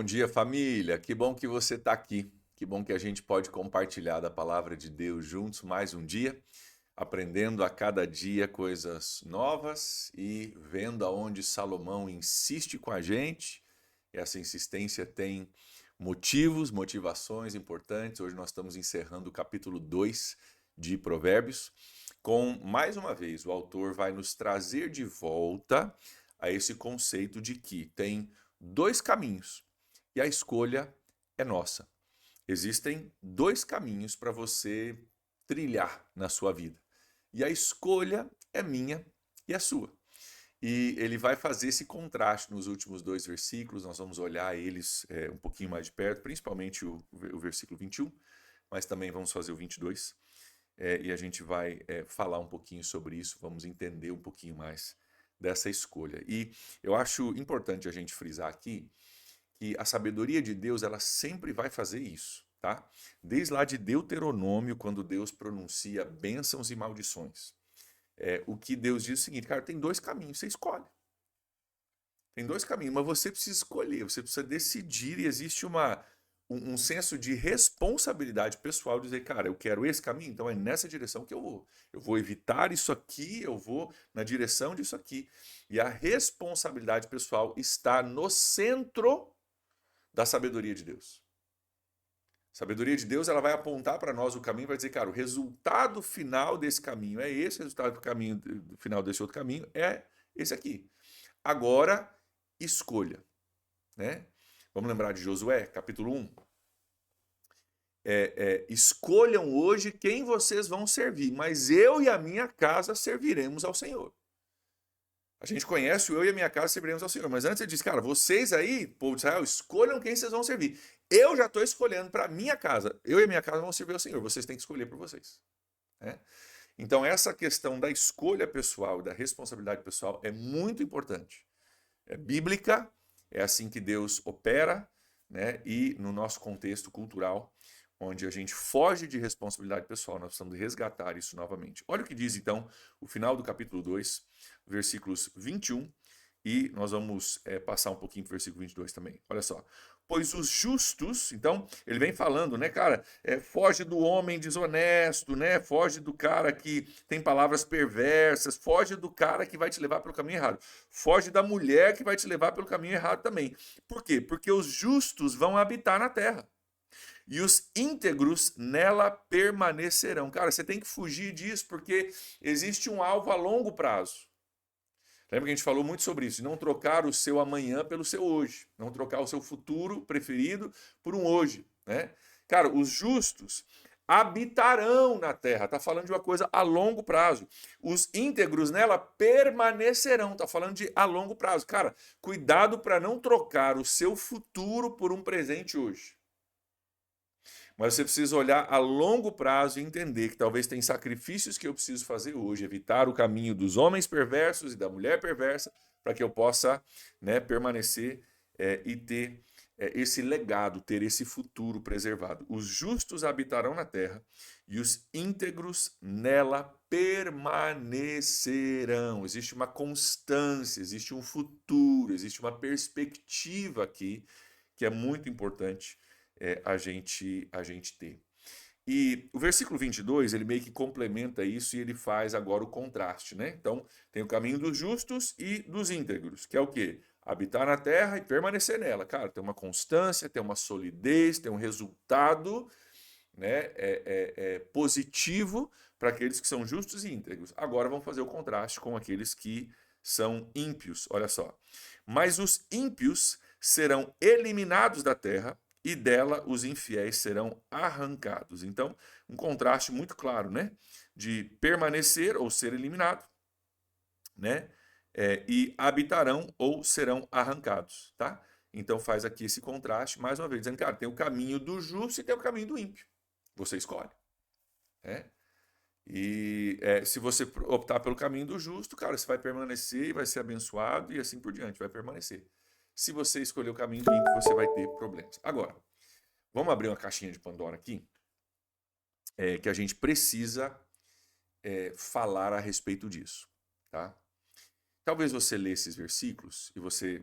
dia, família. Que bom que você está aqui. Que bom que a gente pode compartilhar da palavra de Deus juntos mais um dia, aprendendo a cada dia coisas novas e vendo aonde Salomão insiste com a gente. Essa insistência tem motivos, motivações importantes. Hoje nós estamos encerrando o capítulo 2 de Provérbios. Mais uma vez, o autor vai nos trazer de volta a esse conceito de que tem dois caminhos e a escolha é nossa. Existem dois caminhos para você trilhar na sua vida e a escolha é minha e a sua. E ele vai fazer esse contraste nos últimos dois versículos, nós vamos olhar eles um pouquinho mais de perto, principalmente o versículo 21, mas também vamos fazer o 22, e a gente vai falar um pouquinho sobre isso, vamos entender um pouquinho mais dessa escolha. E eu acho importante a gente frisar aqui que a sabedoria de Deus, ela sempre vai fazer isso, tá? Desde lá de Deuteronômio, quando Deus pronuncia bênçãos e maldições. O que Deus diz é o seguinte, cara, tem dois caminhos, você escolhe. Tem dois caminhos, mas você precisa escolher, você precisa decidir e existe um senso de responsabilidade pessoal, dizer, cara, eu quero esse caminho, então é nessa direção que eu vou. Eu vou evitar isso aqui, eu vou na direção disso aqui. E a responsabilidade pessoal está no centro da sabedoria de Deus. A sabedoria de Deus, ela vai apontar para nós o caminho, vai dizer, cara, o resultado final desse caminho é esse, o resultado do final desse outro caminho é esse aqui. Agora, escolha, né? Vamos lembrar de Josué, capítulo 1. Escolham hoje quem vocês vão servir, mas eu e a minha casa serviremos ao Senhor. A gente conhece o eu e a minha casa serviremos ao Senhor. Mas antes ele diz, cara, vocês aí, povo de Israel, escolham quem vocês vão servir. Eu já estou escolhendo para a minha casa. Eu e a minha casa vão servir ao Senhor. Vocês têm que escolher por vocês. Né? Então essa questão da escolha pessoal, da responsabilidade pessoal é muito importante. É bíblica, é assim que Deus opera, né? E no nosso contexto cultural, onde a gente foge de responsabilidade pessoal, nós precisamos resgatar isso novamente. Olha o que diz então o final do capítulo 2, versículos 21, e nós vamos passar um pouquinho para o versículo 22 também. Olha só. Pois os justos, então, ele vem falando, né, cara, foge do homem desonesto, né, foge do cara que tem palavras perversas, foge do cara que vai te levar pelo caminho errado, foge da mulher que vai te levar pelo caminho errado também. Por quê? Porque os justos vão habitar na terra e os íntegros nela permanecerão. Cara, você tem que fugir disso porque existe um alvo a longo prazo. Lembra que a gente falou muito sobre isso, de não trocar o seu amanhã pelo seu hoje, não trocar o seu futuro preferido por um hoje, né? Cara, os justos habitarão na terra, está falando de uma coisa a longo prazo. Os íntegros nela permanecerão, está falando de a longo prazo. Cara, cuidado para não trocar o seu futuro por um presente hoje. Mas você precisa olhar a longo prazo e entender que talvez tem sacrifícios que eu preciso fazer hoje, evitar o caminho dos homens perversos e da mulher perversa, para que eu possa, né, permanecer e ter esse legado, ter esse futuro preservado. Os justos habitarão na terra e os íntegros nela permanecerão. Existe uma constância, existe um futuro, existe uma perspectiva aqui que é muito importante a gente ter. E o versículo 22, ele meio que complementa isso e ele faz agora o contraste, né? Então, tem o caminho dos justos e dos íntegros, que é o quê? Habitar na terra e permanecer nela. Cara, tem uma constância, tem uma solidez, tem um resultado, né, positivo para aqueles que são justos e íntegros. Agora vamos fazer o contraste com aqueles que são ímpios. Olha só. Mas os ímpios serão eliminados da terra e dela os infiéis serão arrancados. Então, um contraste muito claro, né? De permanecer ou ser eliminado, né? E habitarão ou serão arrancados, tá? Então faz aqui esse contraste, mais uma vez, dizendo, cara, tem o caminho do justo e tem o caminho do ímpio. Você escolhe, né? E se você optar pelo caminho do justo, cara, você vai permanecer e vai ser abençoado e assim por diante, vai permanecer. Se você escolher o caminho do ímpio, você vai ter problemas. Agora, vamos abrir uma caixinha de Pandora aqui, que a gente precisa falar a respeito disso, tá? Talvez você lê esses versículos e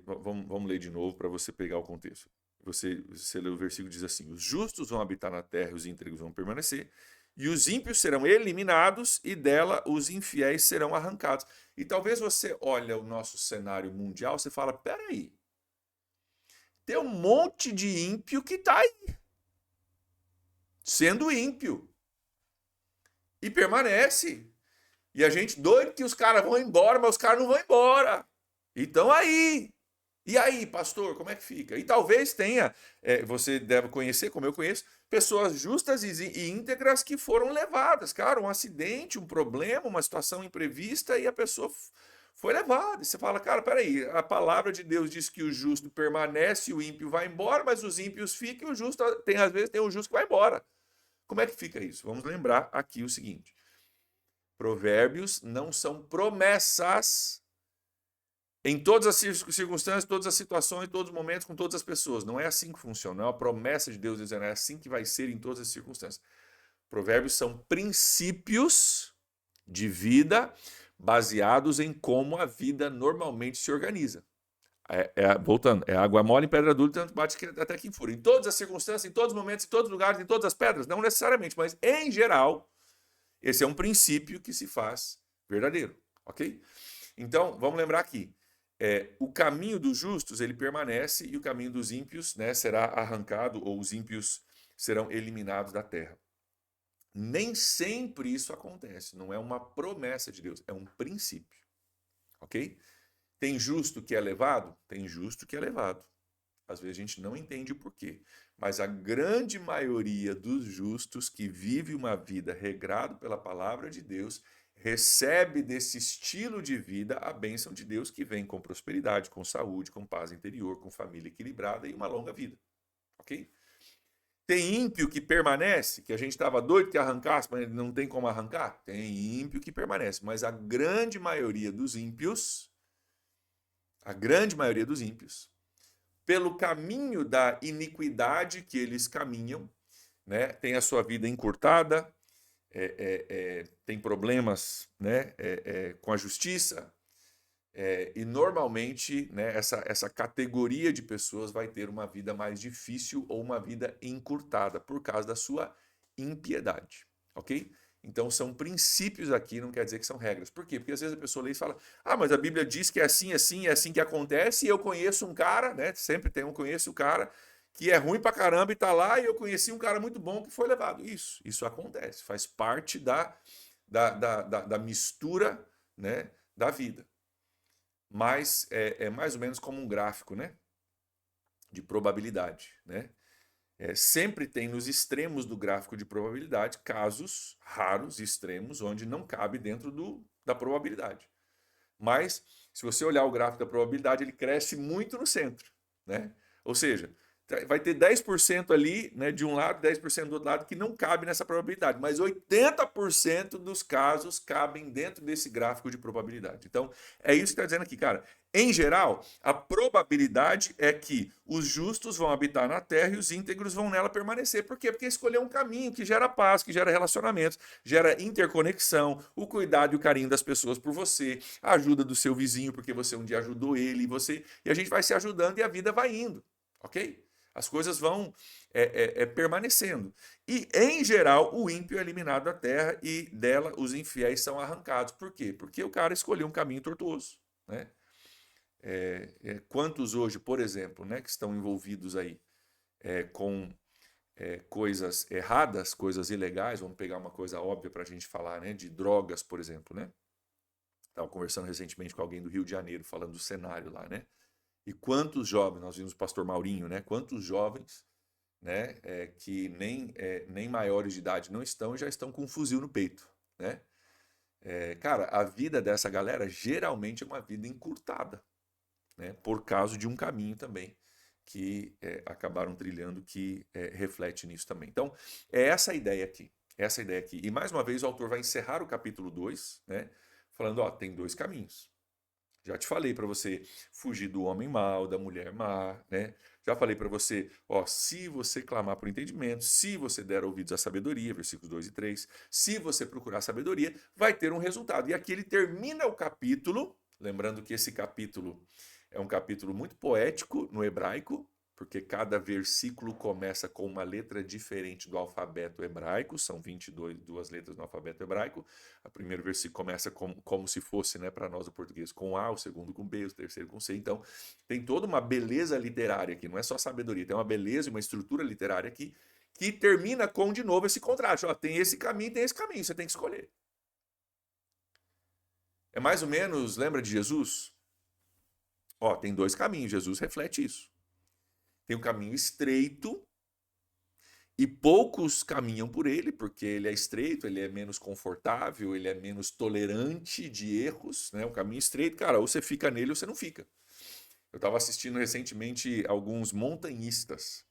vamos ler de novo para você pegar o contexto. você lê o versículo, diz assim: os justos vão habitar na terra e os íntegros vão permanecer, e os ímpios serão eliminados e dela os infiéis serão arrancados. E talvez você olhe o nosso cenário mundial, você fala, peraí, tem um monte de ímpio que está aí, sendo ímpio, e permanece. E a gente doido que os caras vão embora, mas os caras não vão embora. Então aí. E aí, pastor, como é que fica? E talvez tenha, você deve conhecer, como eu conheço, pessoas justas e íntegras que foram levadas. Cara, um acidente, um problema, uma situação imprevista e a pessoa foi levada. E você fala, cara, peraí, a palavra de Deus diz que o justo permanece e o ímpio vai embora, mas os ímpios ficam e o justo, às vezes, tem o justo que vai embora. Como é que fica isso? Vamos lembrar aqui o seguinte. Provérbios não são promessas em todas as circunstâncias, todas as situações, todos os momentos, com todas as pessoas. Não é assim que funciona. Não é uma promessa de Deus dizendo, é assim que vai ser em todas as circunstâncias. Provérbios são princípios de vida baseados em como a vida normalmente se organiza. Voltando, é água mole em pedra dura, tanto bate até que fura. Em todas as circunstâncias, em todos os momentos, em todos os lugares, em todas as pedras, não necessariamente, mas em geral, esse é um princípio que se faz verdadeiro, ok? Então, vamos lembrar aqui, o caminho dos justos, ele permanece e o caminho dos ímpios, né, será arrancado ou os ímpios serão eliminados da terra. Nem sempre isso acontece, não é uma promessa de Deus, é um princípio, ok? Tem justo que é levado? Tem justo que é levado. Às vezes a gente não entende o porquê, mas a grande maioria dos justos que vive uma vida regrado pela palavra de Deus recebe desse estilo de vida a bênção de Deus que vem com prosperidade, com saúde, com paz interior, com família equilibrada e uma longa vida, ok? Tem ímpio que permanece, que a gente estava doido que arrancasse, mas não tem como arrancar? Tem ímpio que permanece, mas a grande maioria dos ímpios, pelo caminho da iniquidade que eles caminham, né, tem a sua vida encurtada, tem problemas, né, com a justiça, e normalmente, né, essa categoria de pessoas vai ter uma vida mais difícil ou uma vida encurtada por causa da sua impiedade, ok? Então são princípios aqui, não quer dizer que são regras. Por quê? Porque às vezes a pessoa lê e fala, mas a Bíblia diz que é assim, assim, é assim que acontece, e eu conheço um cara, né? Sempre tem conheço um cara que é ruim pra caramba e tá lá, e eu conheci um cara muito bom que foi levado. Isso acontece, faz parte da mistura, né, da vida. Mas é mais ou menos como um gráfico, né, de probabilidade, né? Sempre tem nos extremos do gráfico de probabilidade casos raros, extremos, onde não cabe dentro da probabilidade. Mas, se você olhar o gráfico da probabilidade, ele cresce muito no centro, né? Ou seja, vai ter 10% ali, né, de um lado, 10% do outro lado, que não cabe nessa probabilidade, mas 80% dos casos cabem dentro desse gráfico de probabilidade. Então, é isso que está dizendo aqui, cara. Em geral, a probabilidade é que os justos vão habitar na terra e os íntegros vão nela permanecer. Por quê? Porque escolheu um caminho que gera paz, que gera relacionamentos, gera interconexão, o cuidado e o carinho das pessoas por você, a ajuda do seu vizinho, porque você um dia ajudou ele, e a gente vai se ajudando e a vida vai indo, ok? As coisas vão permanecendo. E, em geral, o ímpio é eliminado da terra e dela os infiéis são arrancados. Por quê? Porque o cara escolheu um caminho tortuoso, né? Quantos hoje, por exemplo, né, que estão envolvidos aí com coisas erradas, coisas ilegais, vamos pegar uma coisa óbvia para a gente falar, né, de drogas, por exemplo, né? Estava conversando recentemente com alguém do Rio de Janeiro, falando do cenário lá, né? E quantos jovens, nós vimos o pastor Maurinho, né? Quantos jovens, né, que nem maiores de idade não estão, já estão com um fuzil no peito, né? Cara, a vida dessa galera geralmente é uma vida encurtada, né? Por causa de um caminho também que acabaram trilhando que reflete nisso também. Então, é essa a ideia aqui. Essa a ideia aqui. E mais uma vez o autor vai encerrar o capítulo 2, né? Falando, ó, tem dois caminhos. Já te falei para você fugir do homem mau, da mulher má, né? Já falei para você, ó, se você clamar por entendimento, se você der ouvidos à sabedoria, versículos 2 e 3, se você procurar sabedoria, vai ter um resultado. E aqui ele termina o capítulo, lembrando que esse capítulo é um capítulo muito poético no hebraico, porque cada versículo começa com uma letra diferente do alfabeto hebraico, são 22 letras no alfabeto hebraico. O primeiro versículo começa como se fosse, né, para nós o português, com A, o segundo com B, o terceiro com C. Então, tem toda uma beleza literária aqui, não é só sabedoria, tem uma beleza e uma estrutura literária aqui que termina com, de novo, esse contraste. Ó, tem esse caminho, você tem que escolher. É mais ou menos, lembra de Jesus? Ó, tem dois caminhos, Jesus reflete isso. Tem um caminho estreito e poucos caminham por ele, porque ele é estreito, ele é menos confortável, ele é menos tolerante de erros, né? O caminho estreito, cara, ou você fica nele ou você não fica. Eu estava assistindo recentemente alguns montanhistas.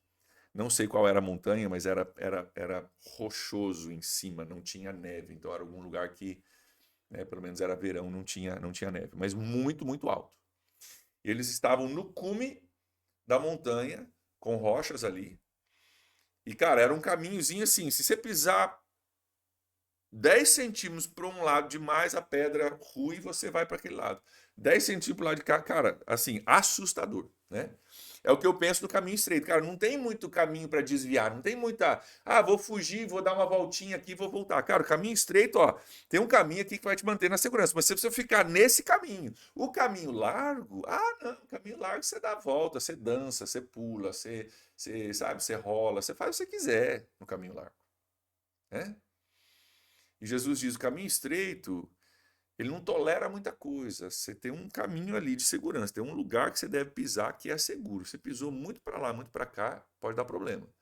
Não sei qual era a montanha, mas era rochoso em cima, não tinha neve. Então era algum lugar que, né, pelo menos era verão, não tinha neve, mas muito, muito alto. E eles estavam no cume da montanha, com rochas ali. E, cara, era um caminhozinho assim, se você pisar 10 centímetros para um lado demais, a pedra rui e você vai para aquele lado. 10 centímetros para o lado de cá, cara, assim, assustador, né? É o que eu penso do caminho estreito. Cara, não tem muito caminho para desviar, não tem muita. Ah, vou fugir, vou dar uma voltinha aqui, vou voltar. Cara, o caminho estreito, ó, tem um caminho aqui que vai te manter na segurança, mas você precisa ficar nesse caminho. O caminho largo, não, o caminho largo você dá a volta, você dança, você pula, você sabe, você rola, você faz o que você quiser no caminho largo, né? E Jesus diz: o caminho estreito, ele não tolera muita coisa. Você tem um caminho ali de segurança, tem um lugar que você deve pisar que é seguro. Você pisou muito para lá, muito para cá, pode dar problema.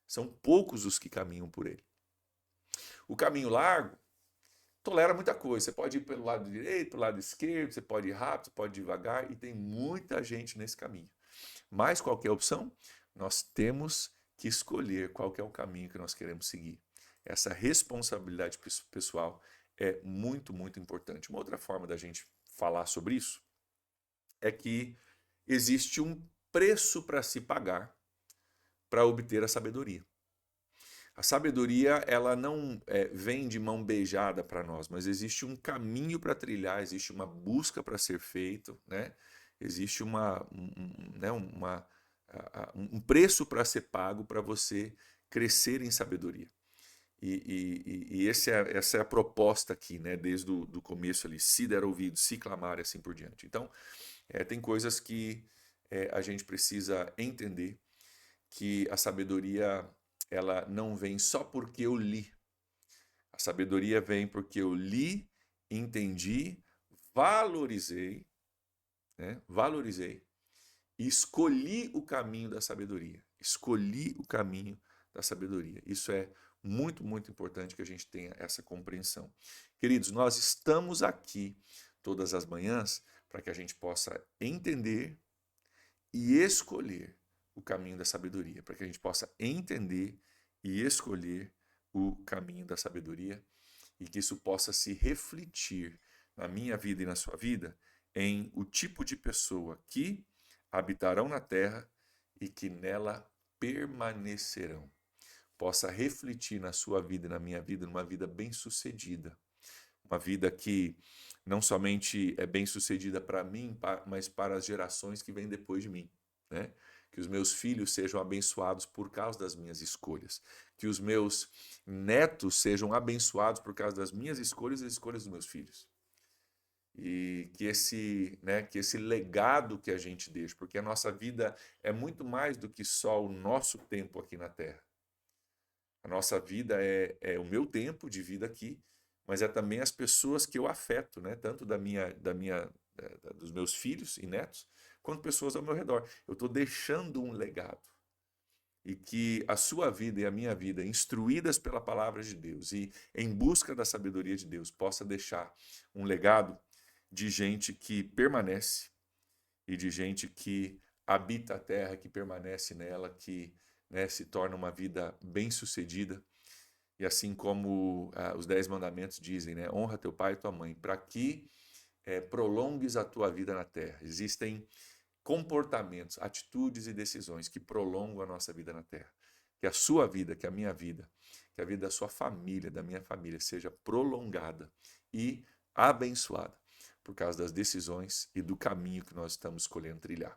São poucos os que caminham por ele. O caminho largo tolera muita coisa. Você pode ir pelo lado direito, pelo lado esquerdo, você pode ir rápido, você pode ir devagar, e tem muita gente nesse caminho. Mas qual que é a opção? Nós temos que escolher qual que é o caminho que nós queremos seguir. Essa responsabilidade pessoal é muito, muito importante. Uma outra forma da gente falar sobre isso é que existe um preço para se pagar para obter a sabedoria. A sabedoria, ela não vem de mão beijada para nós, mas existe um caminho para trilhar, existe uma busca para ser feito, né? Existe um preço para ser pago para você crescer em sabedoria. E essa é a proposta aqui, né? Desde o começo ali, se der ouvido, se clamar e assim por diante. Então, tem coisas que a gente precisa entender, que a sabedoria ela não vem só porque eu li. A sabedoria vem porque eu li, entendi, valorizei, né? Valorizei e escolhi o caminho da sabedoria. Escolhi o caminho da sabedoria. Isso é muito, muito importante que a gente tenha essa compreensão. Queridos, nós estamos aqui todas as manhãs para que a gente possa entender e escolher o caminho da sabedoria, para que a gente possa entender e escolher o caminho da sabedoria e que isso possa se refletir na minha vida e na sua vida em o tipo de pessoa que habitarão na terra e que nela permanecerão. Possa refletir na sua vida e na minha vida numa vida bem-sucedida. Uma vida que não somente é bem-sucedida para mim, mas para as gerações que vêm depois de mim, né? Que os meus filhos sejam abençoados por causa das minhas escolhas. Que os meus netos sejam abençoados por causa das minhas escolhas e das escolhas dos meus filhos. E que esse legado que a gente deixa, porque a nossa vida é muito mais do que só o nosso tempo aqui na Terra. A nossa vida é o meu tempo de vida aqui, mas é também as pessoas que eu afeto, né? Tanto dos meus filhos e netos, quanto pessoas ao meu redor. Eu estou deixando um legado. E que a sua vida e a minha vida, instruídas pela palavra de Deus e em busca da sabedoria de Deus, possa deixar um legado de gente que permanece e de gente que habita a terra, que permanece nela, que, né, se torna uma vida bem-sucedida. E assim como os 10 mandamentos dizem, né, honra teu pai e tua mãe, para que prolongues a tua vida na terra. Existem comportamentos, atitudes e decisões que prolongam a nossa vida na terra. Que a sua vida, que a minha vida, que a vida da sua família, da minha família, seja prolongada e abençoada. por causa das decisões e do caminho que nós estamos escolhendo trilhar.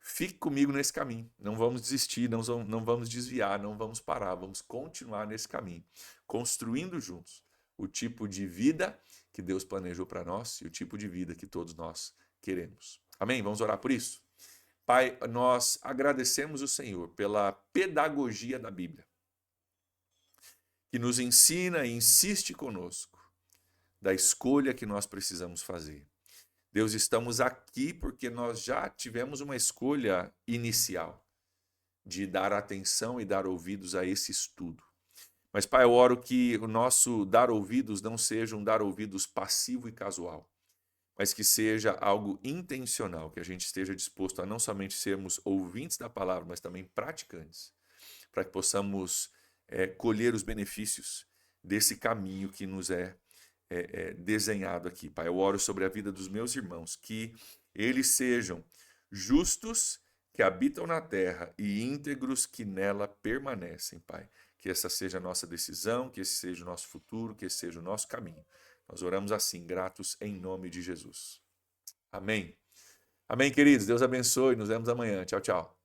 Fique comigo nesse caminho, não vamos desistir, não vamos desviar, não vamos parar, vamos continuar nesse caminho, construindo juntos o tipo de vida que Deus planejou para nós e o tipo de vida que todos nós queremos. Amém? Vamos orar por isso? Pai, nós agradecemos o Senhor pela pedagogia da Bíblia, que nos ensina e insiste conosco da escolha que nós precisamos fazer. Deus, estamos aqui porque nós já tivemos uma escolha inicial de dar atenção e dar ouvidos a esse estudo. Mas, Pai, eu oro que o nosso dar ouvidos não seja um dar ouvidos passivo e casual, mas que seja algo intencional, que a gente esteja disposto a não somente sermos ouvintes da palavra, mas também praticantes, para que possamos colher os benefícios desse caminho que nos é desenhado aqui. Pai, eu oro sobre a vida dos meus irmãos, que eles sejam justos que habitam na terra e íntegros que nela permanecem, Pai. Que essa seja a nossa decisão, que esse seja o nosso futuro, que esse seja o nosso caminho. Nós oramos assim, gratos em nome de Jesus. Amém. Amém, queridos. Deus abençoe. Nos vemos amanhã. Tchau, tchau.